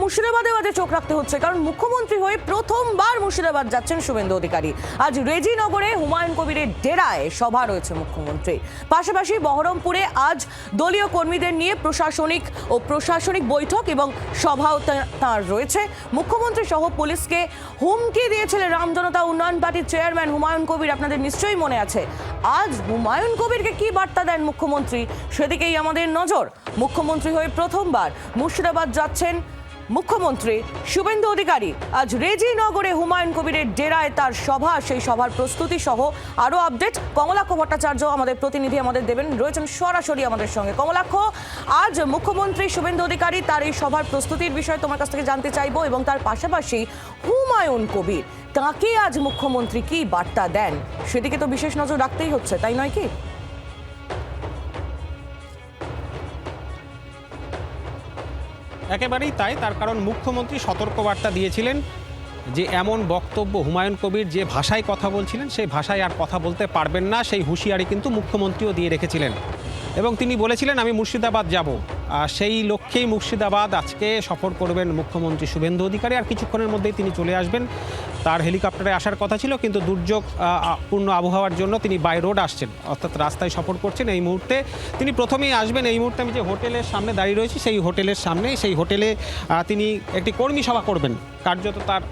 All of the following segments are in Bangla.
মুর্শিদাবাদেও আজ চোখ রাখতে হচ্ছে, কারণ মুখ্যমন্ত্রী হয়ে প্রথমবার মুর্শিদাবাদ যাচ্ছেন শুভেন্দু অধিকারী। আজ রেজিনগরে হুমায়ুন কবিরের ডেরায় সভা রয়েছে মুখ্যমন্ত্রী। পাশাপাশি বহরমপুরে আজ দলীয় কর্মীদের নিয়ে প্রশাসনিক বৈঠক এবং সভাও তাঁর রয়েছে। মুখ্যমন্ত্রী সহ পুলিশকে হুমকি দিয়েছিলেন রামজনতা উন্নয়ন পার্টির চেয়ারম্যান হুমায়ুন কবির, আপনাদের নিশ্চয়ই মনে আছে। আজ হুমায়ুন কবিরকে কি বার্তা দেন মুখ্যমন্ত্রী, সেদিকেই আমাদের নজর। মুখ্যমন্ত্রী হয়ে প্রথমবার মুর্শিদাবাদ যাচ্ছেন মুখ্যমন্ত্রী শুভেন্দু অধিকারী। আজ রেজিনগরে হুমায়ুন কবিরের ডেরায় তার সভা, সেই সভার প্রস্তুতি সহ আরো আপডেট কমলাক্ষ ভট্টাচার্য আমাদের প্রতিনিধি আমাদের দেবেন, রয়েছেন সরাসরি আমাদের সঙ্গে। কমলাক্ষ, আজ মুখ্যমন্ত্রী শুভেন্দু অধিকারী তার এই সভার প্রস্তুতির বিষয়ে তোমার কাছ থেকে জানতে চাইবো, এবং তার পাশাপাশি হুমায়ুন কবির তাকে আজ মুখ্যমন্ত্রী কি বার্তা দেন সেদিকে তো বিশেষ নজর রাখতেই হচ্ছে, তাই নয় কি? একেবারেই তাই, তার কারণ মুখ্যমন্ত্রী সতর্কবার্তা দিয়েছিলেন যে এমন বক্তব্য হুমায়ুন কবির যে ভাষায় কথা বলছিলেন সেই ভাষায় আর কথা বলতে পারবেন না, সেই হুঁশিয়ারি কিন্তু মুখ্যমন্ত্রীও দিয়ে রেখেছিলেন। এবং তিনি বলেছিলেন আমি মুর্শিদাবাদ যাব, সেই লক্ষ্যেই মুর্শিদাবাদ আজকে সফর করবেন মুখ্যমন্ত্রী শুভেন্দু অধিকারী। আর কিছুক্ষণের মধ্যেই তিনি চলে আসবেন। তার হেলিকপ্টারে আসার কথা ছিল, কিন্তু দুর্যোগপূর্ণ আবহাওয়ার জন্য তিনি বাই রোড আসছেন, অর্থাৎ রাস্তায় সফর করছেন। এই মুহূর্তে তিনি প্রথমেই আসবেন। এই মুহূর্তে আমি যে হোটেলের সামনে দাঁড়িয়ে রয়েছি সেই হোটেলের সামনে, সেই হোটেলে তিনি একটি কর্মী সভা করবেন, কার্যত তার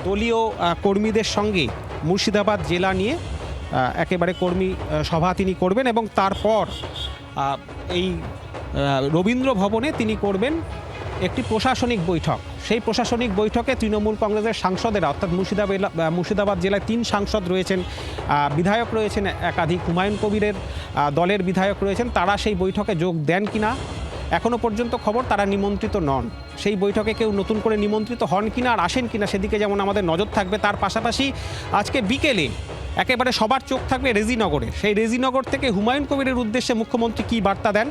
দলীয় কর্মীদের সঙ্গে মুর্শিদাবাদ জেলা নিয়ে একেবারে কর্মী সভা তিনি করবেন। এবং তারপর এই রবীন্দ্র ভবনে তিনি করবেন একটি প্রশাসনিক বৈঠক। সেই প্রশাসনিক বৈঠকে তৃণমূল কংগ্রেসের সাংসদেরা, অর্থাৎ মুর্শিদাবাদ জেলায় 3 সাংসদ রয়েছেন, বিধায়ক রয়েছেন একাধিক, হুমায়ুন কবিরের দলের বিধায়ক রয়েছেন, তারা সেই বৈঠকে যোগ দেন কিনা এখনও পর্যন্ত খবর তারা নিমন্ত্রিত নন। সেই বৈঠকে কেউ নতুন করে নিমন্ত্রিত হন কিনা আর আসেন কিনা সেদিকে যেমন আমাদের নজর থাকবে, তার পাশাপাশি আজকে বিকেলে একেবারে সবার চোখ থাকবে রেজিনগরে। সেই রেজিনগর থেকে হুমায়ুন কবিরের উদ্দেশ্যে মুখ্যমন্ত্রী কী বার্তা দেন,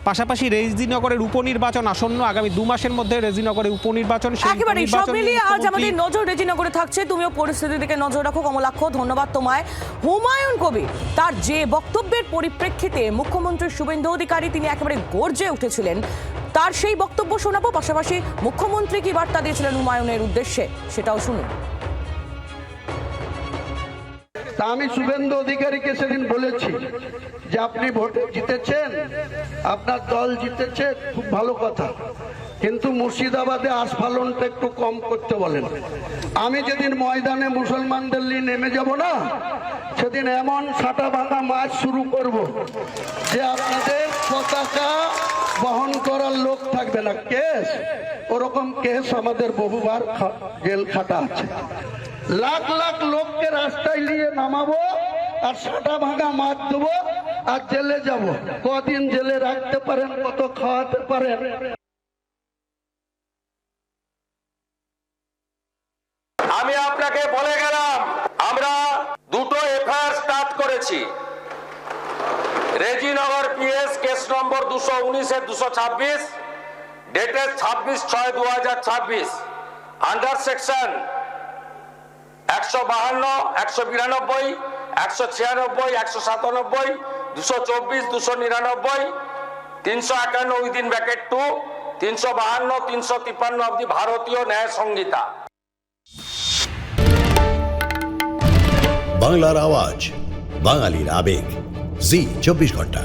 পাশাপাশি রেজিনগরের উপনির্বাচন আসন্ন, আগামী 2 মাসের মধ্যে রেজিনগরে উপনির্বাচন। একেবারে সব মিলিয়ে আজ আমাদের নজর রেজিনগরে থাকছে। তুমিও পরিস্থিতির দিকে নজর রাখো কমলাক্ষ, ধন্যবাদ তোমায়। হুমায়ুন কবির তার যে বক্তব্যের পরিপ্রেক্ষিতে মুখ্যমন্ত্রী শুভেন্দু অধিকারী তিনি একেবারে গর্জে উঠেছিলেন, তার সেই বক্তব্য শোনাবো। পাশাপাশি মুখ্যমন্ত্রী কি বার্তা দিয়েছিলেন হুমায়ুনের উদ্দেশ্যে সেটাও শুনুন। তা আমি শুভেন্দু অধিকারীকে সেদিন বলেছি যে আপনি ভোট জিতেছেন, আপনার দল জিতেছে, খুব ভালো কথা, কিন্তু মুর্শিদাবাদে আস্ফালনটা একটু কম করতে বলেন। আমি যেদিন ময়দানে মুসলমানদের নিয়ে নেমে যাব না, সেদিন এমন সাটা ভাঙা মাছ শুরু করব যে আপনাদের পতাকা বহন করার লোক থাকবে না। কেস ওরকম কেস আমাদের বহুবার জেল খাটা আছে। লাখ লাখ লোককে রাস্তায় নিয়ে নামাবো আর সাটা ভাঙা মাছ দেবো আর জেলে যাব। কদিন জেলে রাখতে পারেন, কত খাওয়াতে পারেন। আমি আপনাকে বলে গেলাম আমরা 2টো এফআইআর স্টার্ট করেছি। Rejinagar PS case number 219/226 dated 26/6/2026 under section 152, 192, 196, 197, 224, 299, 351 within bracket 2, 352, 353 of the ভারতীয় ন্যায় সংহিতা। বাংলার আওয়াজ, বাঙালির আবেগ, জি 24 ঘন্টা।